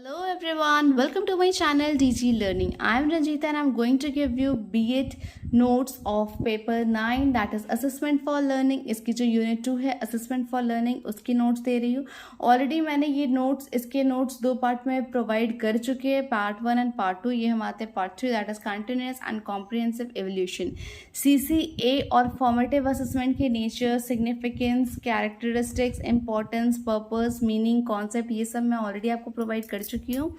Hello everyone, welcome to my channel DG Learning. I am Ranjita and I am going to give you B.Ed notes of paper 9 that is assessment for learning. इसकी जो unit 2 है assessment for learning उसकी notes दे रही हूँ. Already मैंने ये notes इसके notes दो पार्ट में प्रोवाइड कर चुके हैं, पार्ट 1 एंड पार्ट 2. ये हम आते हैं part 3 that is continuous and comprehensive evolution. CCA और फॉर्मेटिव असेसमेंट के nature, significance, characteristics, importance, purpose, meaning, concept ये सब मैं ऑलरेडी आपको प्रोवाइड कर चुकी हूँ.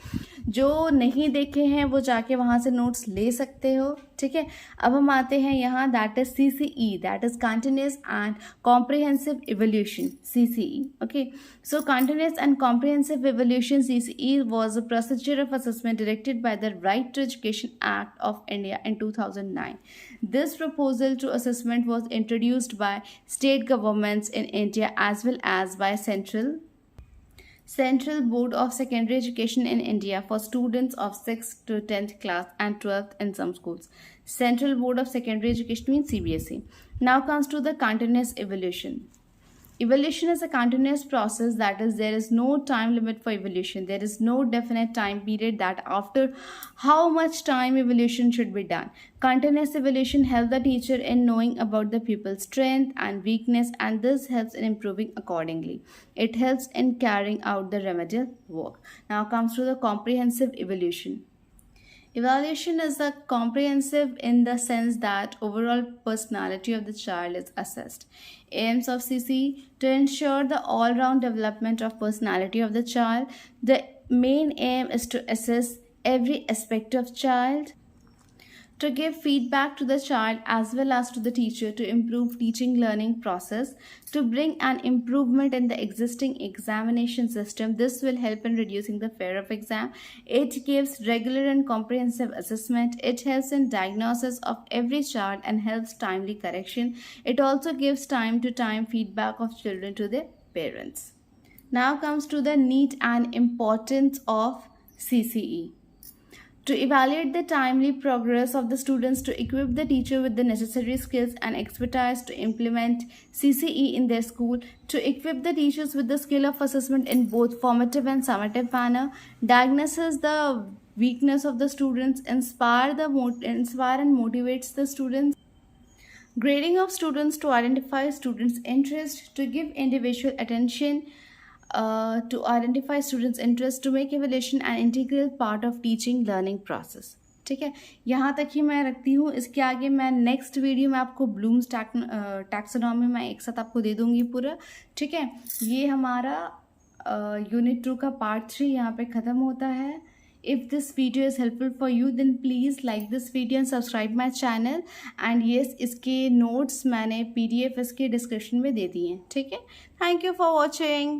जो नहीं देखे हैं वो जाके वहाँ से नोट्स ले सकते हो. ठीक है, अब हम आते हैं यहाँ that is CCE that is continuous and comprehensive evolution. CCE. Okay, so continuous and comprehensive evolution CCE was a procedure of assessment directed by the Right to Education Act of India in 2009. This proposal to assessment was introduced by state governments in India as well as by Central Board of Secondary Education in India for students of 6th to 10th class and 12th in some schools. Central Board of Secondary Education means CBSE. Now comes to the continuous evolution. Evolution is a continuous process, that is, there is no time limit for evolution. There is no definite time period that after how much time evolution should be done. Continuous evolution helps the teacher in knowing about the pupil's strength and weakness, and this helps in improving accordingly. It helps in carrying out the remedial work. Now comes to the comprehensive evolution. Evaluation is a comprehensive in the sense that overall personality of the child is assessed. Aims of CC to ensure the all-round development of personality of the child. The main aim is to assess every aspect of child, to give feedback to the child as well as to the teacher to improve teaching learning process, to bring an improvement in the existing examination system. This will help in reducing the fear of exam. It gives regular and comprehensive assessment. It helps in diagnosis of every child and helps timely correction. It also gives time to time feedback of children to their parents. Now comes to the need and importance of CCE. To evaluate the timely progress of the students, to equip the teacher with the necessary skills and expertise to implement CCE in their school, to equip the teachers with the skill of assessment in both formative and summative manner, diagnoses the weakness of the students, inspire and motivates the students, grading of students to identify students' interest, to give individual attention, to identify students' interest, to make evaluation an integral part of teaching learning process. ठीक है, यहाँ तक ही मैं रखती हूँ. इसके आगे मैं नेक्स्ट वीडियो में आपको ब्लूम्स टैक्सोनॉमी में एक साथ आपको दे दूँगी पूरा. ठीक है, ये हमारा यूनिट 2 का पार्ट 3 यहाँ पे ख़त्म होता है. If this video is helpful for you, then please like this video and subscribe my channel. And yes, इसके notes मैंने PDF इसके description में दे दिए हैं. ठीक है, thank you for watching.